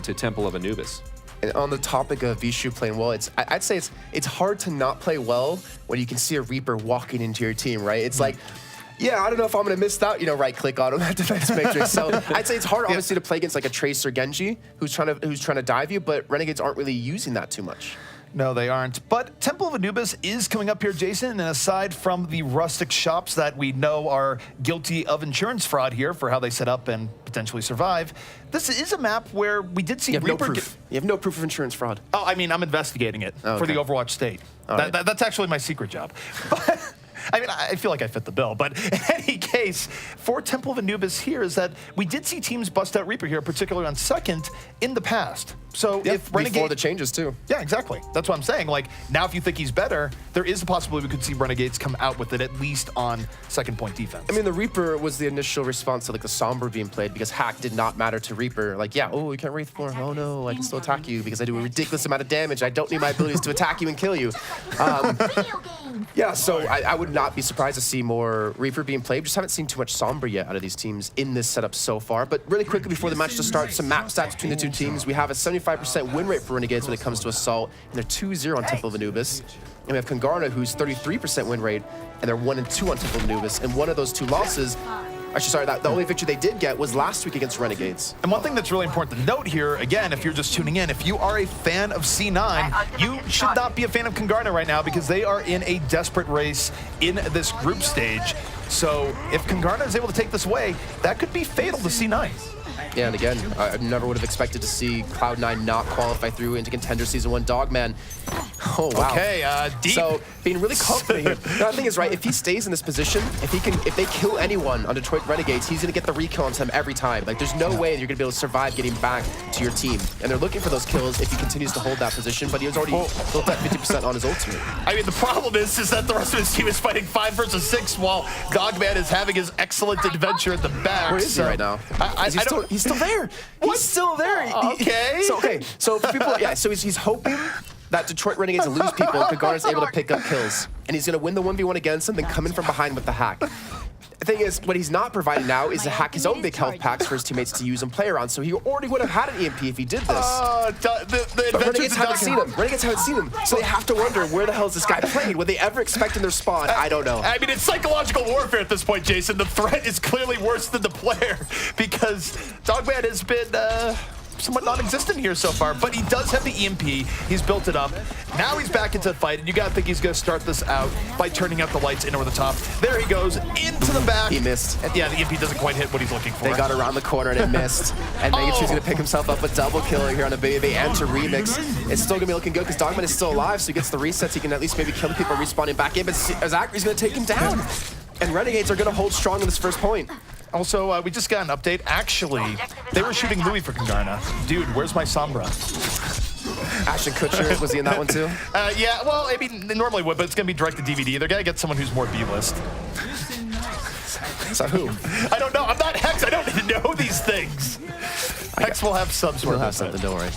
to Temple of Anubis. And on the topic of Vishu playing well, I'd say it's hard to not play well when you can see a Reaper walking into your team, right? It's like, yeah, I don't know if I'm going to miss that, right click on him at defense matrix. So I'd say it's hard, obviously, to play against like a Tracer Genji who's trying to dive you, but Renegades aren't really using that too much. No, they aren't. But Temple of Anubis is coming up here, Jason, and aside from the rustic shops that we know are guilty of insurance fraud here for how they set up and potentially survive, this is a map where we did see Reaper. No proof. You have no proof of insurance fraud. Oh, I mean, I'm investigating it for the Overwatch state. That's actually my secret job. But I mean, I feel like I fit the bill, but in any case, for Temple of Anubis here is that we did see teams bust out Reaper here, particularly on second, in the past. So if Renegade... Before the changes, too. Yeah, exactly. That's what I'm saying. Like, now if you think he's better, there is a possibility we could see Renegades come out with it, at least on second point defense. I mean, the Reaper was the initial response to, like, the Sombra being played, because hack did not matter to Reaper. Like, yeah, oh, you can't Wraith more. Oh, no, I can still attack you because I do a ridiculous amount of damage. I don't need my abilities to attack you and kill you. Yeah, so I would not be surprised to see more Reaper being played. Just haven't seen too much Sombra yet out of these teams in this setup so far. But really quickly before the match to start, some map stats between the two teams. We have a 75% win rate for Renegades when it comes to Assault, and they're 2-0 on Temple of Anubis. And we have Kungarna, who's 33% win rate, and they're 1-2 on Temple of Anubis. And one of those two losses, actually, sorry, the only victory they did get was last week against Renegades. And one thing that's really important to note here, again, if you're just tuning in, if you are a fan of C9, you should not be a fan of Kungarna right now because they are in a desperate race in this group stage. So if Kungarna is able to take this away, that could be fatal to C9. Yeah, and again, I never would have expected to see Cloud9 not qualify through into Contenders Season 1 Dogman. Oh, wow. Okay, deep. So, being really confident here. No, the thing is, right, if he stays in this position, if they kill anyone on Detroit Renegades, he's going to get the rekill onto them every time. Like, there's no way you're going to be able to survive getting back to your team. And they're looking for those kills if he continues to hold that position, but he was already built at 50% on his ultimate. I mean, the problem is that the rest of his team is fighting 5 versus 6 while Dogman is having his excellent adventure at the back. Where is he right now? He's still there. What? He's still there. Okay. So for people, yeah, so he's hoping that Detroit Renegades will lose people and Kungarna's able to pick up kills. And he's going to win the 1v1 against them, then come in from behind with the hack. The thing is, what he's not providing now is to hack his own big health packs for his teammates to use and play around, so he already would have had an EMP if he did this. But Renegades haven't seen him. Renegades haven't seen him. So they have to wonder, where the hell is this guy played? Would they ever expect in their spawn? I don't know. I mean, it's psychological warfare at this point, Jason. The threat is clearly worse than the player because Dogman has been somewhat non-existent here so far, but he does have the EMP. He's built it up. Now he's back into the fight, and you gotta think he's gonna start this out by turning out the lights in over the top. There he goes, into the back. He missed. Yeah, the EMP doesn't quite hit what he's looking for. They got around the corner and it missed. And Megachu's gonna pick himself up a double kill here on the baby and to remix. It's still gonna be looking good because Dogman is still alive, so he gets the resets. He can at least maybe kill the people respawning back in, but Zachary's gonna take him down. And Renegades are gonna hold strong in this first point. Also, we just got an update. Actually, they were shooting Louis for Kungarna. Dude, where's my Sombra? Ashton Kutcher, was he in that one too? Yeah, well, I mean, they normally would, but it's going to be direct to DVD. They're going to get someone who's more B-list. So who? I don't know. I'm not Hex. I don't know these things. Hex will have some sort of... He'll have something, don't worry.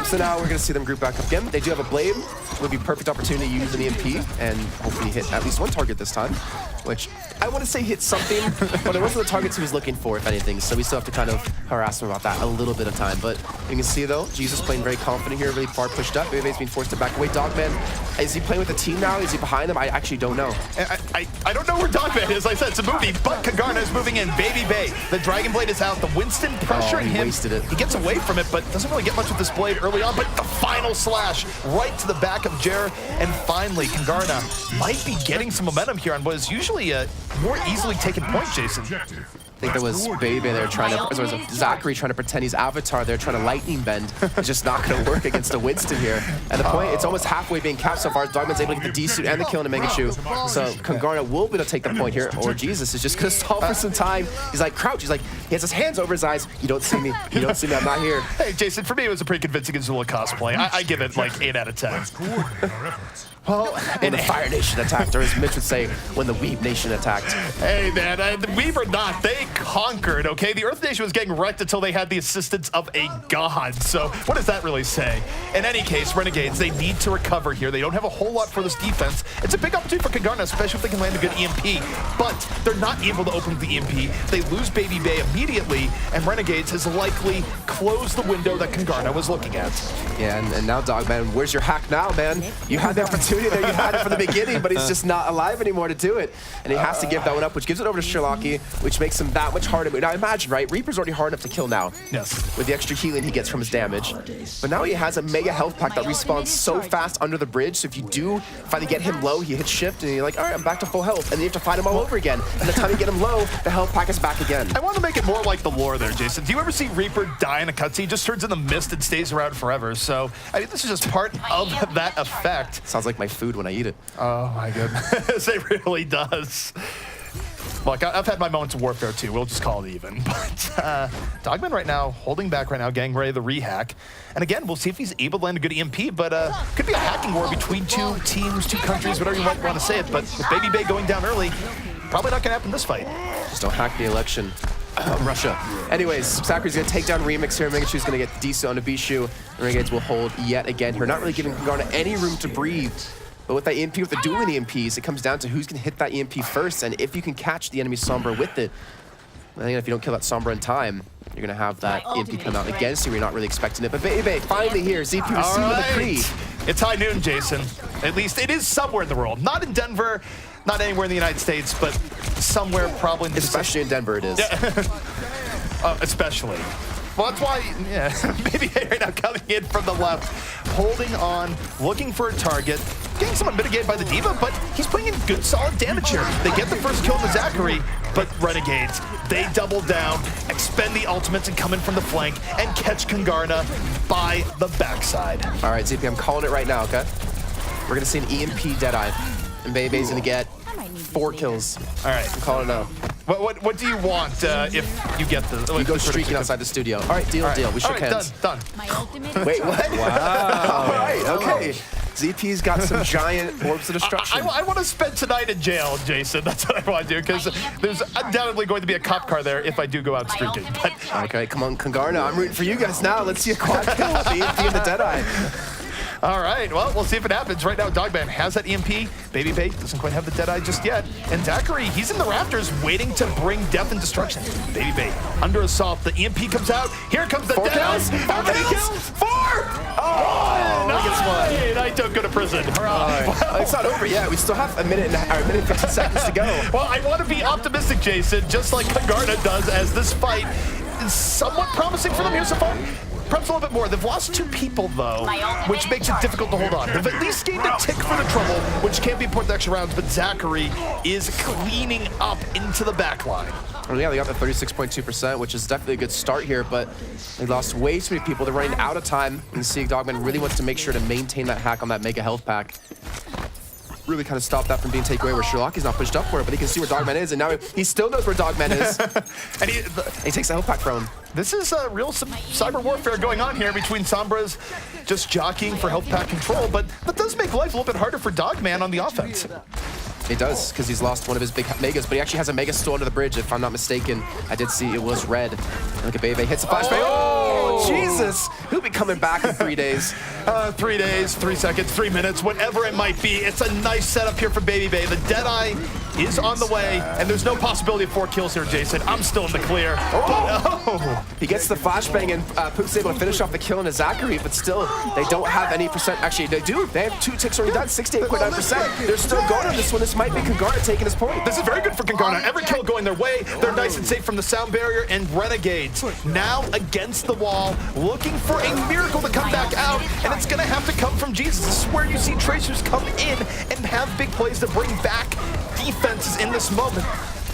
So now we're going to see them group back up again. They do have a Blade. It would be a perfect opportunity to use an EMP and hopefully hit at least one target this time, which I want to say hit something, but it wasn't the targets he was looking for, if anything, so we still have to kind of harass him about that a little bit of time. But you can see, though, Jesus playing very confident here, really far pushed up. Baby's being forced to back away. Dogman, is he playing with the team now? Is he behind them? I actually don't know. I don't know where Dogman is. Like I said, it's a movie, but Kungarna is moving in. Baby Bay. The Dragon Blade is out. The Winston pressuring him. Wasted it. He gets away from it, but doesn't really get much with this blade early on, but the final slash right to the back of Jer, and finally Kungarna might be getting some momentum here on what is usually a more easily taken point, Jason. I think there was Baby there trying to, there was Zachary trying to pretend he's Avatar there, trying to lightning bend. It's just not going to work against a Winston here. At the point, it's almost halfway being capped so far. Dogman's able to get the D-suit and the kill in a Megachu. So Kungarna will be able to take the point here, or Jesus is just going to stall for some time. He's like, crouch. He's like, he has his hands over his eyes. You don't see me. You don't see me. I'm not here. Hey, Jason, for me, it was a pretty convincing Azula cosplay. I give it like 8 out of 10. Well, when the Fire Nation attacked, or as Mitch would say, when the Weeb Nation attacked. Hey, man, the Weeb or not, they conquered, okay? The Earth Nation was getting wrecked until they had the assistance of a god. So what does that really say? In any case, Renegades, they need to recover here. They don't have a whole lot for this defense. It's a big opportunity for Kungarna, especially if they can land a good EMP. But they're not able to open the EMP. They lose Baby Bay immediately, and Renegades has likely closed the window that Kungarna was looking at. Yeah, and now, Dogman, where's your hack now, man? You had the opportunity there. You had it from the beginning, but he's just not alive anymore to do it. And he has to give that one up, which gives it over to Sherlocky, which makes him that much harder. Now, imagine, right? Reaper's already hard enough to kill now. Yes. With the extra healing he gets from his damage. But now he has a mega health pack that respawns so fast under the bridge, so if you do finally get him low, he hits shift, and you're like, all right, I'm back to full health. And then you have to fight him all over again. And the time you get him low, the health pack is back again. I want to make it more like the lore there, Jason. Do you ever see Reaper die in a cutscene? He just turns into mist and stays around forever. So, I mean, this is just part of that effect. Sounds like my food when I eat it. Oh, my goodness. It really does. Look, I've had my moments of warfare, too. We'll just call it even. But Dogman right now, holding back right now, getting ready to rehack. And again, we'll see if he's able to land a good EMP, but could be a hacking war between two teams, two countries, whatever you might want to say it. But with Baby Bay going down early, probably not going to happen this fight. Just don't hack the election. Russia. Anyways, Zachary's going to take down Remix here. Megachu's going to get decent on the Bishu. Renegades will hold yet again here. Not really giving Kungarna any room to breathe. But with that EMP, with the dueling EMPs, it comes down to who's going to hit that EMP first, and if you can catch the enemy Sombra with it. I think if you don't kill that Sombra in time, you're going to have that EMP come out against you. You're not really expecting it. But Baby, finally here, ZP receiving the Cree. It's high noon, Jason. At least it is somewhere in the world. Not in Denver, not anywhere in the United States, but somewhere probably in the Especially in Denver it is. Yeah. Especially. Well, that's why, yeah, Baby right now coming in from the left, holding on, looking for a target, getting somewhat mitigated by the Diva, but he's putting in good, solid damage here. They get the first kill on the Zachary, but Renegades, they double down, expend the ultimates and come in from the flank and catch Kungarna by the backside. All right, ZP, I'm calling it right now, okay? We're going to see an EMP Deadeye, and Baby's going to get 4 kills. All right. I'm calling it out. What do you want if you get the... You go streaking outside the studio. All right, deal. We shook hands. Done. Wait, what? Wow. All right, okay. ZP's got some giant orbs of destruction. I want to spend tonight in jail, Jason. That's what I want to do, because there's undoubtedly going to be a cop car there if I do go out streaking. But okay, come on, Kungarna. I'm rooting for you guys now. Let's see a quad kill with the EMP and the Deadeye. All right, well, we'll see if it happens. Right now, Dogman has that EMP. Baby Bay doesn't quite have the Deadeye just yet. And Zachary, he's in the rafters waiting to bring death and destruction. Baby Bay under assault. The EMP comes out. Here comes the Deadeye. How many kills? 4! Oh, nice. I don't go to prison. Well, it's not over yet. We still have a minute and 50 seconds to go. Well, I want to be optimistic, Jason, just like Kungarna does, as this fight is somewhat promising for them here so far. Perhaps a little bit more. They've lost 2 people, though, which makes it difficult to hold on. They've at least gained a tick for the trouble, which can't be important to extra rounds, but Zachary is cleaning up into the back line. Well, yeah, they got the 36.2%, which is definitely a good start here, but they lost way too many people. They're running out of time, and Sieg Dogman really wants to make sure to maintain that hack on that mega health pack. Really kind of stop that from being taken away, where Sherlocky's not pushed up for it, but he can see where Dogman is, and now he still knows where Dogman is. and he takes the health pack from him. This is a real cyber warfare going on here between Sombras just jockeying for health pack control, but that does make life a little bit harder for Dogman on the offense. It does, because he's lost one of his big megas, but he actually has a mega still under the bridge, if I'm not mistaken. I did see it was red. And look at Bebe, hits a flashbang. Oh, Jesus! He'll be coming back in 3 days. 3 days, 3 seconds, 3 minutes, whatever it might be. It's a nice setup here for Baby Bay. The Deadeye is on the way, and there's no possibility of 4 kills here, Jason. I'm still in the clear. He gets the flashbang, and Poop's able to finish off the kill into Zachary, but still, they don't have any percent. Actually, they do. They have 2 ticks already done, 68.9%. They're still going on this one. This might be Kungarna taking his point. This is very good for Kungarna. Every kill going their way. They're nice and safe from the sound barrier, and Renegades now against the wall, looking for a miracle to come back out, and it's going to have to come from Jesus. This is where you see Tracers come in and have big plays to bring back defenses in this moment.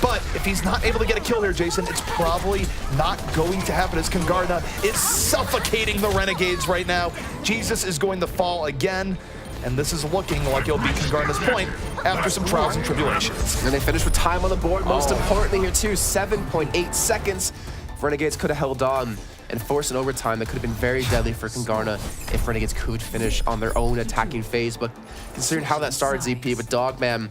But if he's not able to get a kill here, Jason, it's probably not going to happen, as Kungarna is suffocating the Renegades right now. Jesus is going to fall again, and this is looking like it'll be Kungarna's point after some trials and tribulations. And they finish with time on the board, most importantly here too, 7.8 seconds. If Renegades could have held on and forced an overtime, that could have been very deadly for Kungarna if Renegades could finish on their own attacking phase. But considering how that started, ZP, with Dogman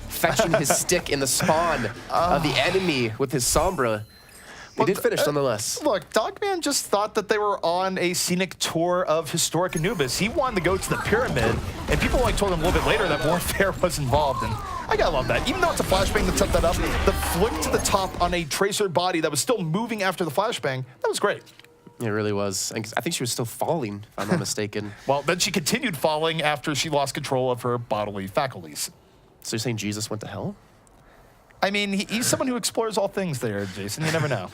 fetching his stick in the spawn of the enemy with his Sombra, He did finish nonetheless. Look, Dogman just thought that they were on a scenic tour of historic Anubis. He wanted to go to the pyramid, and people only told him a little bit later that warfare was involved. And I gotta love that. Even though it's a flashbang that set that up, the flick to the top on a Tracer body that was still moving after the flashbang, that was great. It really was. I think she was still falling, if I'm not mistaken. Well, then she continued falling after she lost control of her bodily faculties. So you're saying Jesus went to hell? I mean, he's someone who explores all things there, Jason. You never know.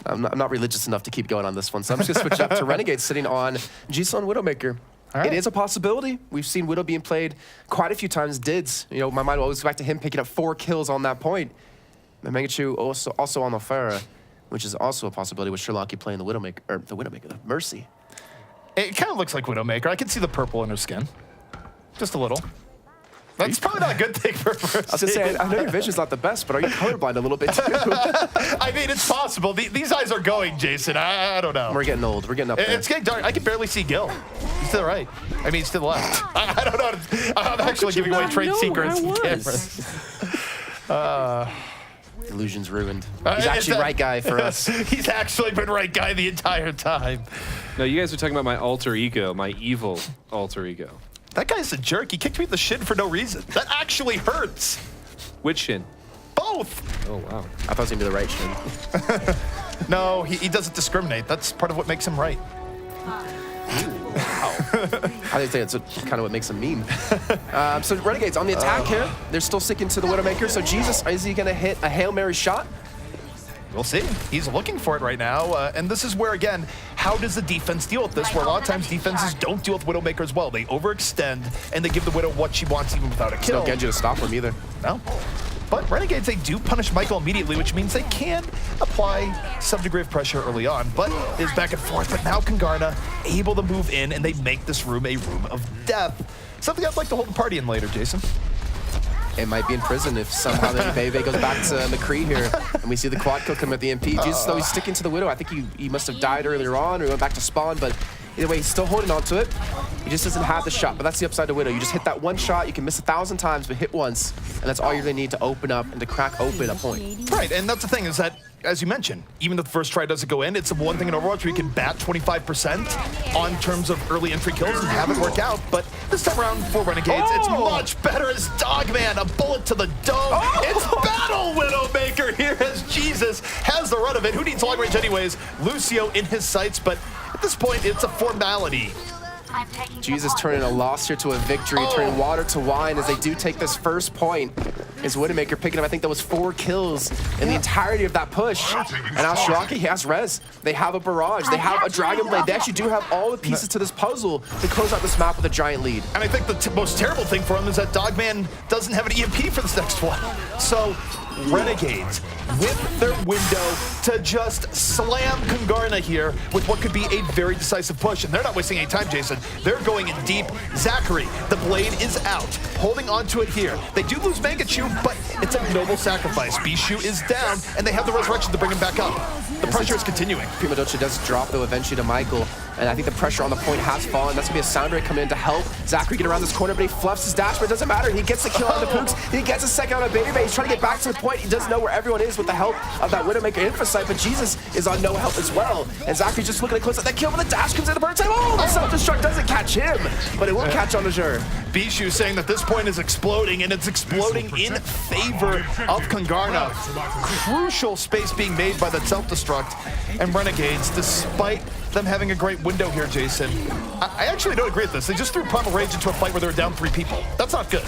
I'm not religious enough to keep going on this one, so I'm just going to switch up to Renegades sitting on Gill and Widowmaker. Right. It is a possibility. We've seen Widow being played quite a few times. Dids, you know, my mind will always go back to him picking up 4 kills on that point. And Megachu also on the Farah, which is also a possibility with Sherlocky playing the Widowmaker, or the Mercy. It kind of looks like Widowmaker. I can see the purple in her skin. Just a little. That's probably not a good thing for Mercy. I was going to say, I know your vision's not the best, but are you colorblind a little bit too? I mean, it's possible. These eyes are going, Jason. I don't know. We're getting old. We're getting up there. It's getting dark. I can barely see Gill. He's to the right. I mean, he's to the left. I don't know. I'm actually giving away trade secrets. Illusion's ruined. He's actually right guy for us. He's actually been right guy the entire time. No, you guys are talking about my alter ego, my evil alter ego. That guy's a jerk. He kicked me in the shin for no reason. That actually hurts. Which shin? Both. Oh, wow. I thought it was going to be the right shin. No, he doesn't discriminate. That's part of what makes him right. Wow. I think that's kind of what makes him mean. So Renegades on the attack here. They're still sticking to the Widowmaker. So Jesus, is he going to hit a Hail Mary shot? We'll see. He's looking for it right now. And this is where, again, how does the defense deal with this? Where a lot of times defenses don't deal with Widowmaker as well. They overextend, and they give the Widow what she wants even without a kill. No Genji to stop him either. No. But Renegades, they do punish Michael immediately, which means they can apply some degree of pressure early on. But it is back and forth. But now Kungarna able to move in, and they make this room a room of death. Something I'd like to hold the party in later, Jason. It might be in prison if somehow the Bebe goes back to McCree here, and we see the quad kill come at the MP. Jesus, though, he's sticking to the Widow. I think he must have died earlier on, or he went back to spawn, but either way, he's still holding on to it. He just doesn't have the shot, but that's the upside to Widow. You just hit that one shot, you can miss 1,000 times, but hit once, and that's all you really need to open up and to crack open a point. Right, and that's the thing, is that, as you mentioned, even if the first try doesn't go in, it's the one thing in Overwatch where you can bat 25% on terms of early entry kills and have it work out. But this time around for Renegades, it's much better as Dogman, a bullet to the dome. It's Battle Widowmaker here as Jesus has the run of it. Who needs long range anyways? Lucio in his sights, but at this point, it's a formality. Jesus turning a loss here to a victory, turning water to wine as they do take this first point. Is Widowmaker picking up, I think that was 4 kills in the entirety of that push. And now Sherlocky has res. They have a barrage. They have a Dragon Blade. They actually do have all the pieces to this puzzle to close out this map with a giant lead. And I think the most terrible thing for him is that Dogman doesn't have an EMP for this next one. So Renegades with their window to just slam Kungarna here with what could be a very decisive push. And they're not wasting any time, Jason. They're going in deep. Zachary, the blade is out, holding onto it here. They do lose Mangachu, but it's a noble sacrifice. Bishu is down, and they have the resurrection to bring him back up. The pressure is continuing. Prima Doce does drop, though, eventually to Michael. And I think the pressure on the point has fallen. That's going to be a sound ray coming in to help Zachary get around this corner, but he fluffs his dash, but it doesn't matter. He gets the kill on the Pooks. He gets a second on a Baby Bay. He's trying to get back to the point. He doesn't know where everyone is with the help of that Widowmaker Infosite, but Jesus is on no help as well. And Zachary's just looking to close out that kill, but the dash comes in the bird time. Oh, the self-destruct doesn't catch him, but it will catch on Azure. Bishu saying that this point is exploding, and it's exploding in favor of Kungarna. Crucial space being made by that self-destruct. And Renegades, despite them having a great window here, Jason, I actually don't agree with this. They just threw Primal Rage into a fight where they were down 3 people. That's not good.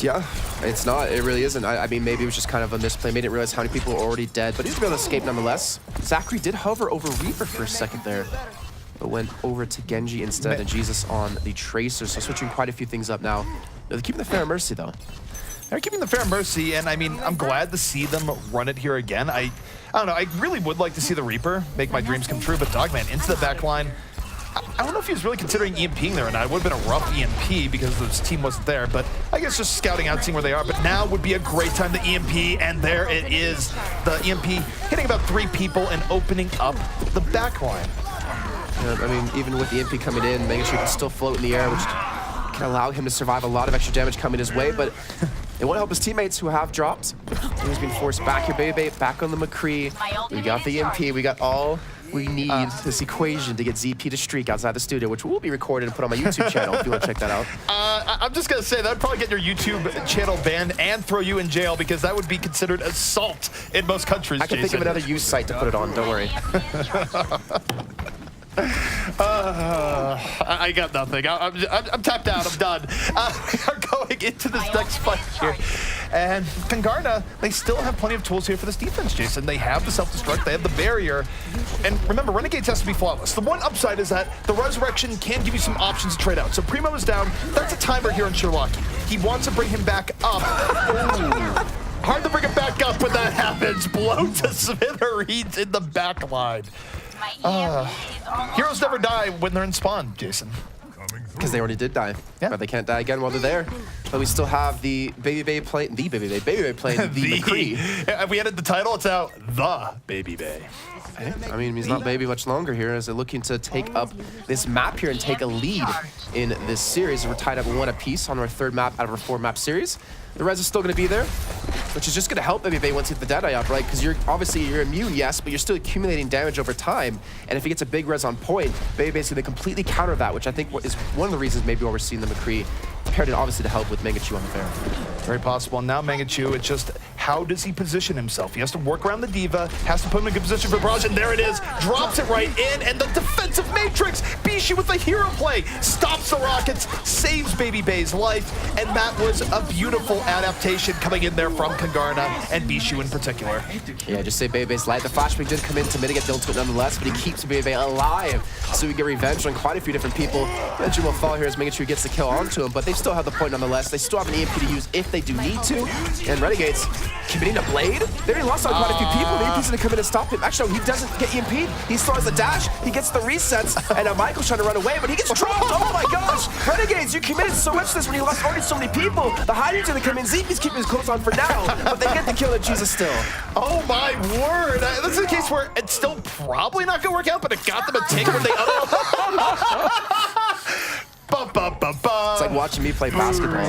Yeah, it's not. It really isn't. I mean, maybe it was just kind of a misplay. Made it realize how many people were already dead, but he's able to escape nonetheless. Zachary did hover over Reaper for a second there, but went over to Genji instead, and Jesus on the Tracer. So switching quite a few things up now. They're keeping the Fair Mercy, though. They're keeping the Fair Mercy, and I mean, I'm glad to see them run it here again. I don't know, I really would like to see the Reaper make my dreams come true, but Dogman into the back line. I don't know if he was really considering EMPing there or not. It would have been a rough EMP because his team wasn't there, but I guess just scouting out, seeing where they are. But now would be a great time to EMP, and there it is. The EMP hitting about 3 people and opening up the back line. I mean, even with the EMP coming in, making sure he can still float in the air, which can allow him to survive a lot of extra damage coming his way, but It won't help his teammates who have dropped. He's been forced back here, baby, back on the McCree. We got the EMP, we got all we need this equation to get ZP to streak outside the studio, which will be recorded and put on my YouTube channel if you want to check that out. I'm just going to say that would probably get your YouTube channel banned and throw you in jail because that would be considered assault in most countries, I can think of another use site to put it on, don't worry. I got nothing. I'm tapped out. I'm done. We are going into this next fight here. And Kungarna, they still have plenty of tools here for this defense, Jason. They have the self-destruct, they have the barrier. And remember, Renegades has to be flawless. The one upside is that the Resurrection can give you some options to trade out. So Primo is down. That's a timer here on Sherlocky. He wants to bring him back up. Hard to bring him back up when that happens. Blown to smithereens in the back line. Heroes never die when they're in spawn, Jason. Because they already did die. Yeah. But they can't die again while they're there. But we still have the Baby Bay playing the McCree. If we added the title, it's out the Baby Bay. I mean, he's not Baby much longer here as they're looking to take up this map here and take a lead in this series. We're tied up 1 apiece on our 3rd map out of our 4-map series. The res is still going to be there, which is just going to help Baby Bay once you get the Deadeye up, right? Because you're immune, yes, but you're still accumulating damage over time. And if he gets a big res on point, Baby Bay's going to completely counter that, which I think is one of the reasons maybe why we're seeing the McCree paired in obviously to help with Mangachu on the fair. Very possible. And now Mangachu, it's just how does he position himself? He has to work around the Diva, has to put him in a good position for barrage, and there it is. Drops it right in, and the defensive matrix. Bishi with the hero play. Stops the rockets, saves Baby Bay's life, and that was a beautiful adaptation coming in there from Kungarna and Bishi in particular. Yeah, just say Baby Bay's life. The flashbang did come in to mitigate the ultimate nonetheless, but he keeps Baby Bay alive. So we get revenge on quite a few different people. Eventually will fall here as Mangachu gets the kill onto him, but they still have the point nonetheless. They still have an EMP to use if they do need to. And Renegades committing a blade. They already lost on quite a few people. The EMP's gonna come in and stop him. Actually, no, he doesn't get EMP'd. He still has the dash. He gets the resets. And now Michael's trying to run away, but he gets dropped. Oh my gosh. Renegades, you committed so much to this when you lost already so many people. The hiding's gonna come in. ZP's keeping his clothes on for now, but they get the kill at Jesus still. Oh my word. This is a case where it's still probably not gonna work out, but it got them a take when they It's like watching me play basketball.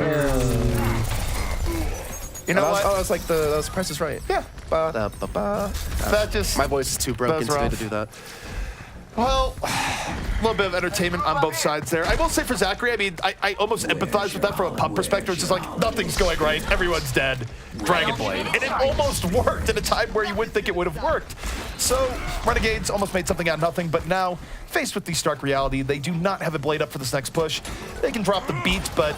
You know what? Oh, it's like that was Price is Right. Yeah. That just... My voice is too broken today to do that. Well, a little bit of entertainment on both sides there. I will say for Zachary, I mean, I almost empathize with that from a pub perspective. It's just like, nothing's going right, everyone's dead, Dragon Blade. And it almost worked at a time where you wouldn't think it would have worked. So, Renegades almost made something out of nothing, but now, faced with the stark reality, they do not have a blade up for this next push. They can drop the beat, but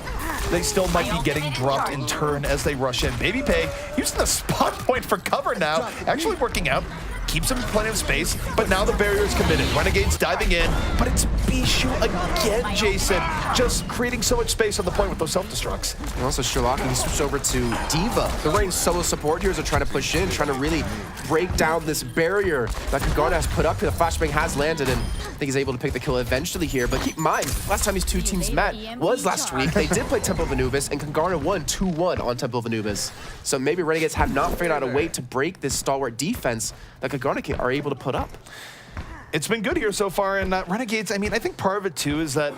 they still might be getting dropped in turn as they rush in. Baby Bay using the spot point for cover now, actually working out. Keeps him plenty of space, but now the barrier is committed. Renegades diving in, but it's Bishu again, Jason. Just creating so much space on the point with those self-destructs. And also Sherlock, he switched over to Diva. The range solo support here is trying to push in, trying to really break down this barrier that Kungarna has put up here. The flashbang has landed, and I think he's able to pick the kill eventually here. But keep in mind, last time these two teams met was last week. They did play Temple of Anubis, and Kungarna won 2-1 on Temple of Anubis. So maybe Renegades have not figured out a way to break this stalwart defense that Kungarna are able to put up. It's been good here so far, and Renegades, I mean, I think part of it too is that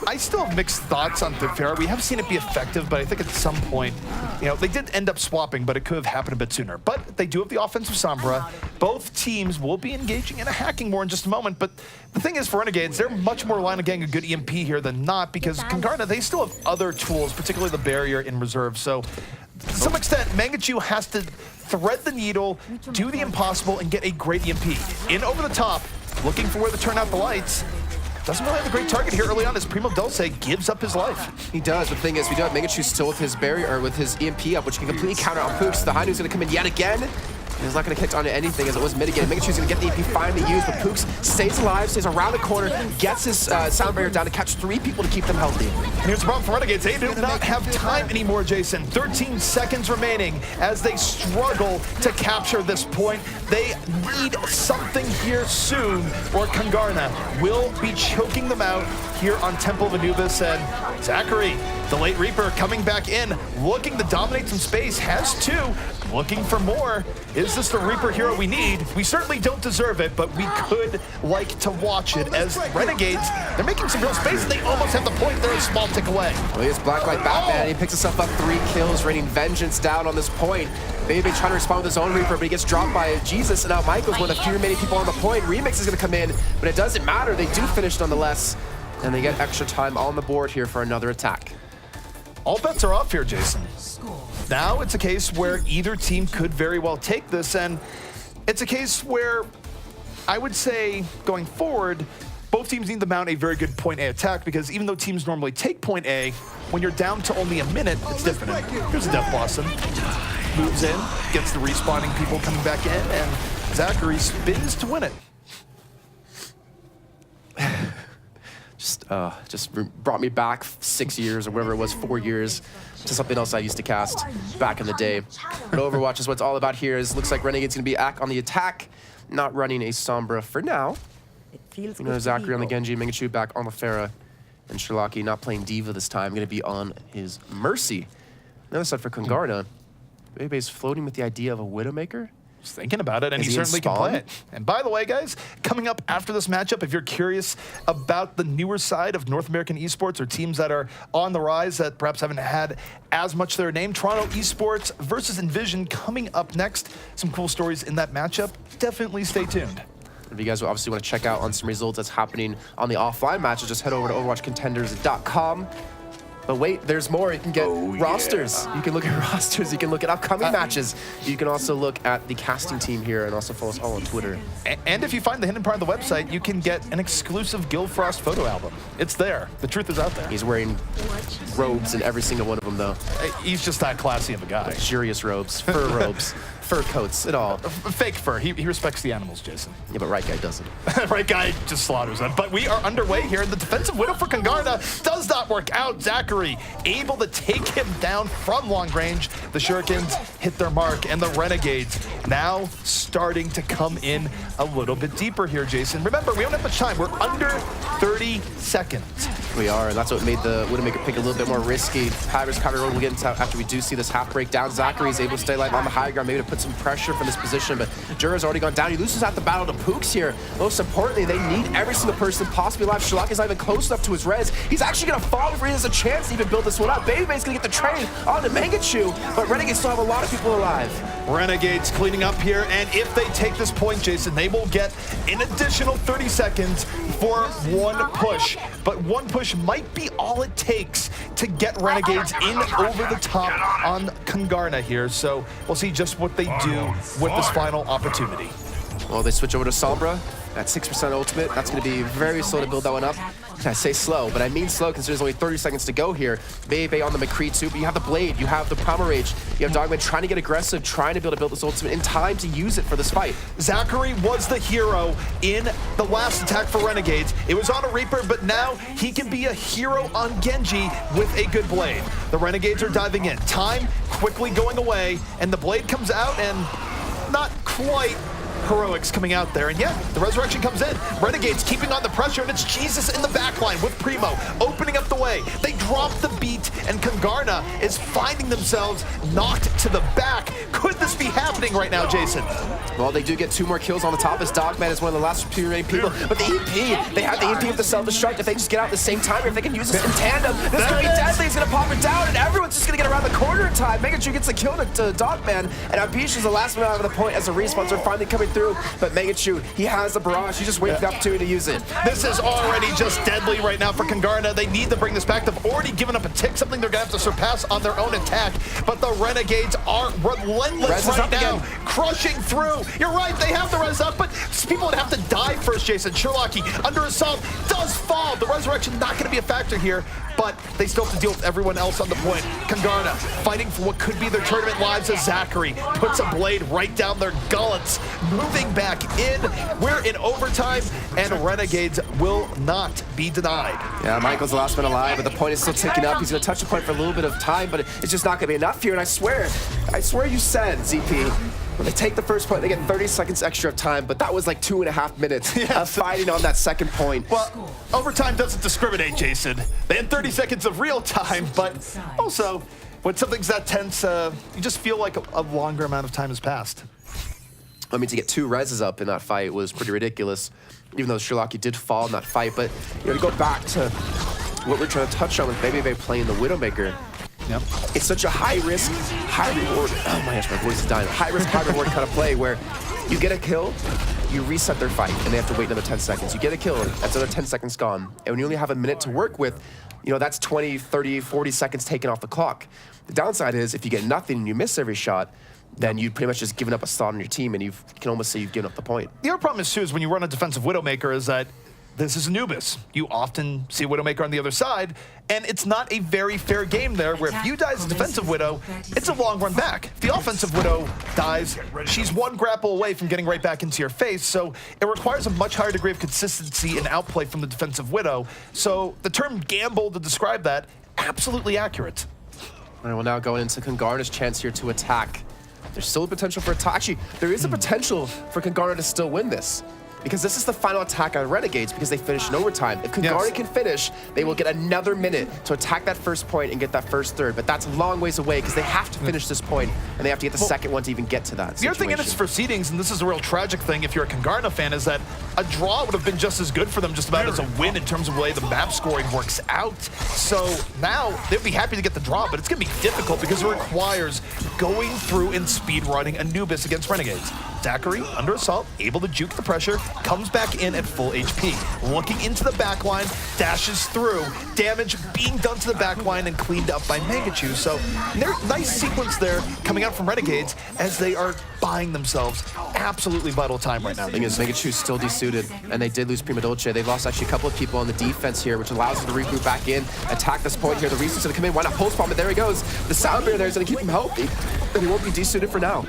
I still have mixed thoughts on Fair. We have seen it be effective, but I think at some point, you know, they did end up swapping, but it could have happened a bit sooner. But they do have the offensive Sombra. Both teams will be engaging in a hacking war in just a moment, but the thing is for Renegades, they're much more relying on getting a good EMP here than not, because Kungarna, they still have other tools, particularly the barrier in reserve. So to some extent, Mangachu has to thread the needle, do the impossible, and get a great EMP. In over the top, looking for where to turn out the lights. Doesn't really have a great target here early on as Primo Dulce gives up his life. He does. The thing is, we do have Mangachu still with his barrier, or with his EMP up, which can completely counter on Pooks. The Hainu's going to come in yet again. He's not going to catch on to anything as it was mitigated. Mangachu's going to get the EP finally used, but Pooks stays alive, stays around the corner, gets his sound barrier down to catch 3 people to keep them healthy. Here's the problem for Renegades. They do not have time anymore, Jason. 13 seconds remaining as they struggle to capture this point. They need something here soon, or Kungarna will be choking them out here on Temple of Anubis. And Zachary, the late Reaper, coming back in, looking to dominate some space, has 2. looking for more. Is this the Reaper hero we need? We certainly don't deserve it, but we could like to watch it as Renegades, they're making some real space. They almost have the point. They're a small tick away. Well, here's Black like Batman. He picks himself up 3 kills, raining vengeance down on this point. Baby trying to respond with his own Reaper, but he gets dropped by Jesus, and now Michael's one of the few remaining people on the point. Remix is going to come in, but it doesn't matter. They do finish nonetheless, and they get extra time on the board here for another attack. All bets are off here, Jason. Now it's a case where either team could very well take this, and it's a case where I would say going forward, both teams need to mount a very good point A attack, because even though teams normally take point A, when you're down to only a minute, it's different. Here's a Death Blossom. Moves in, gets the respawning people coming back in, and Zachary spins to win it. Just brought me back 6 years or whatever it was, 4 years, to something else I used to cast back in the day. But Overwatch is what it's all about here. Looks like Renegade's going to be on the attack, not running a Sombra for now. You know, Zachary on the Genji, Mangachu back on the Pharah, and Sherlocky not playing Diva this time, going to be on his Mercy. Another side for Kungarna. Bebe's floating with the idea of a Widowmaker. He's thinking about it, and he in certainly can play Spawn? it. And by the way, guys, coming up after this matchup, if you're curious about the newer side of North American esports or teams that are on the rise that perhaps haven't had as much their name, Toronto Esports versus Envision coming up next. Some cool stories in that matchup. Definitely stay tuned. If you guys obviously want to check out on some results that's happening on the offline matches, just head over to overwatchcontenders.com. But wait, there's more. You can get rosters. You can look at rosters. You can look at upcoming matches. You can also look at the casting team here, and also follow us all on Twitter. And if you find the hidden part of the website, you can get an exclusive Gillfrost photo album. It's there. The truth is out there. He's wearing robes in every single one of them, though. He's just that classy of a guy. Luxurious robes, fur robes, fur coats, it all. Fake fur. He respects the animals, Jason. Yeah, but right guy doesn't. Right guy just slaughters them. But we are underway here, and the defensive widow for Kungarna does not work out. Zachary able to take him down from long range. The Shurikens hit their mark, and the Renegades now starting to come in a little bit deeper here, Jason. Remember, we don't have much time. We're under 30 seconds. We are, and that's what made the Widowmaker pick a little bit more risky. Paggers cover road will get into after we do see this half break down. Zachary is able to stay alive on the high ground, maybe to put some pressure from this position, but Jura's already gone down. He loses out the battle to Pooks here. Most importantly, they need every single person possibly alive. Sherlocky's not even close enough to his res. He's actually gonna fall before he has a chance to even build this one up. Babyface gonna get the trade on the Mangachu, but Renegades still have a lot of people alive. Renegades cleaning up here, and if they take this point, Jason, they will get an additional 30 seconds for one push. But one push might be all it takes to get Renegades in over the top on Kungarna here. So we'll see just what they do with this final opportunity. Well, they switch over to Sombra at 6% ultimate. That's going to be very slow to build that one up. I say slow, but I mean slow because there's only 30 seconds to go here. Bebe on the McCree too, but you have the Blade, you have the Primal Rage, you have Dogman trying to get aggressive, trying to be able to build this ultimate in time to use it for this fight. Zachary was the hero in the last attack for Renegades. It was on a Reaper, but now he can be a hero on Genji with a good Blade. The Renegades are diving in. Time quickly going away, and the Blade comes out, and not quite heroics coming out there, and yeah, the resurrection comes in. Renegades keeping on the pressure, and it's Jesus in the backline with Primo opening up the way. They drop the beat, and Kungarna is finding themselves knocked to the back. Could this be happening right now, Jason? Well, they do get 2 more kills on the top as Dogman is one of the last few remaining people, but the EP, they have the EP with the self-destruct. If they just get out at the same time, or if they can use this in tandem, this could be deadly. He's gonna pop it down, and everyone's just gonna get around the corner in time. Megachu gets a kill to Dogman, and Abish is the last one out of the point as the respawns are finally coming through, but Megachu, he has the barrage. He just waits for the opportunity to use it. This is already just deadly right now for Kungarna. They need to bring this back. They've already given up a tick, something they're gonna have to surpass on their own attack, but the Renegades are relentless right now, crushing through. You're right, they have the res up, but people would have to die first, Jason. Sherlocky under assault does fall. The resurrection not gonna be a factor here, but they still have to deal with everyone else on the point. Kungarna fighting for what could be their tournament lives as Zachary puts a blade right down their gullets, moving back in. We're in overtime, and Renegades will not be denied. Yeah, Michael's the last one alive, but the point is still ticking up. He's gonna touch the point for a little bit of time, but it's just not gonna be enough here, and I swear you said, ZP, when they take the first point, they get 30 seconds extra of time, but that was like 2.5 minutes of fighting on that second point. Well, overtime doesn't discriminate, Jason. They had 30 seconds of real time, but also When something's that tense, you just feel like a longer amount of time has passed. I mean, to get 2 reses up in that fight was pretty ridiculous, even though Shirlaki did fall in that fight. But, you know, to go back to what we're trying to touch on with Baby playing the Widowmaker, Yep. it's such a high risk, high reward. Oh my gosh, my voice is dying. High risk, high reward kind of play where you get a kill, you reset their fight, and they have to wait another 10 seconds. You get a kill, that's another 10 seconds gone. And when you only have a minute to work with, you know, that's 20, 30, 40 seconds taken off the clock. The downside is if you get nothing and you miss every shot, then you've pretty much just given up a slot on your team, and you can almost say you've given up the point. The other problem is, too, is when you run a defensive Widowmaker is that this is Anubis. You often see a Widowmaker on the other side, and it's not a very fair game there, where if you die as a defensive Widow, it's a long run back. If the offensive Widow dies, she's 1 grapple away from getting right back into your face, so it requires a much higher degree of consistency and outplay from the defensive Widow. So the term gamble to describe that, absolutely accurate. All right, well, now going into Kungarna's chance here to attack. There's still a potential for attack. Actually, there is a potential for Kungarna to still win this, because this is the final attack on Renegades because they finished in overtime. If Kungarna can finish, they will get another minute to attack that first point and get that first third, but that's a long ways away because they have to finish this point, and they have to get the second one to even get to that The other thing in it's for seedings, and this is a real tragic thing if you're a Kungarna fan, is that a draw would have been just as good for them just about as a win in terms of the way the map scoring works out. So now they'd be happy to get the draw, but it's going to be difficult because it requires going through and speedrunning Anubis against Renegades. Zachary, under assault, able to juke the pressure, comes back in at full HP. Looking into the backline, dashes through, damage being done to the backline and cleaned up by Mangachu. So nice sequence there coming out from Renegades as they are buying themselves absolutely vital time right now. The thing is, Mangachu's still desuited, and they did lose Prima Dolce. They've lost actually a couple of people on the defense here, which allows them to regroup back in, attack this point here. The Reese's gonna come in, why not post bomb it? There he goes. The Sound Bear there is gonna keep him healthy, but he won't be desuited for now.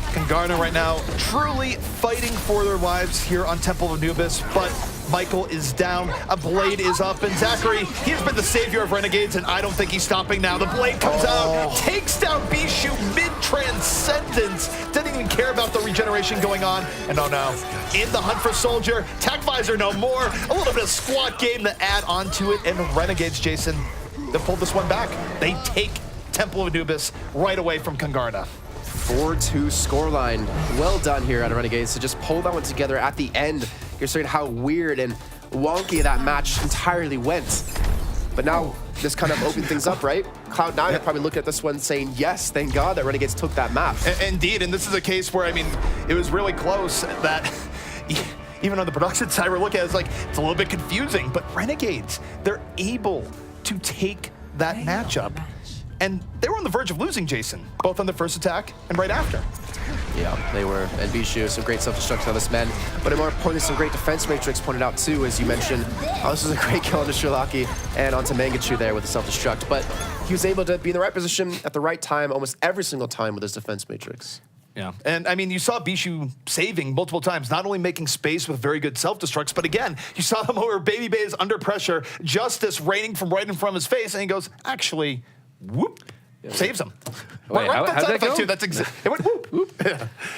Kungarna right now truly fighting for their lives here on Temple of Anubis, but Michael is down, a blade is up, and Zachary, he has been the savior of Renegades, and I don't think he's stopping now. The blade comes out, takes down Bishu mid-transcendence, doesn't even care about the regeneration going on, and oh no, in the hunt for Soldier, Tac Visor no more, a little bit of squat game to add onto it, and Renegades, Jason, they pulled this one back. They take Temple of Anubis right away from Kungarna. 4-2 scoreline. Well done here out of Renegades to just pull that one together at the end. You're seeing how weird and wonky that match entirely went. But now this kind of opened things up, right? Cloud9 are probably looking at this one saying, yes, thank God that Renegades took that map. Indeed, and this is a case where, I mean, it was really close that even on the production side, we're looking at it, it's like, it's a little bit confusing, but Renegades, they're able to take that matchup. And they were on the verge of losing, Jason, both on the first attack and right after. Yeah, they were. And Bishu, some great self-destruct on this man. But more importantly, some great defense matrix pointed out too, as you mentioned. This was a great kill onto Shirlaki and onto Mangachu there with the self-destruct. But he was able to be in the right position at the right time almost every single time with his defense matrix. Yeah, and I mean, you saw Bishu saving multiple times, not only making space with very good self-destructs, but again, you saw him where Baby Bay is under pressure, Justice raining from right in front of his face, and he goes, actually, whoop, saves him. Wait, how'd that go? Too. That's it went whoop, whoop.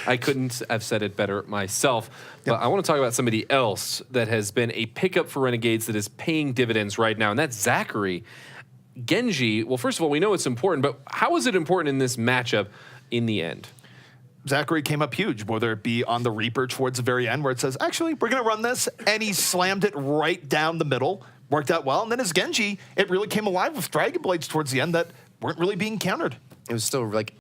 I couldn't have said it better myself, but I want to talk about somebody else that has been a pickup for Renegades that is paying dividends right now, and that's Zachary. Genji, well, first of all, we know it's important, but how is it important in this matchup in the end? Zachary came up huge, whether it be on the Reaper towards the very end where it says, actually, we're going to run this, and he slammed it right down the middle, worked out well, and then as Genji, it really came alive with Dragon Blades towards the end that weren't really being countered. It was still like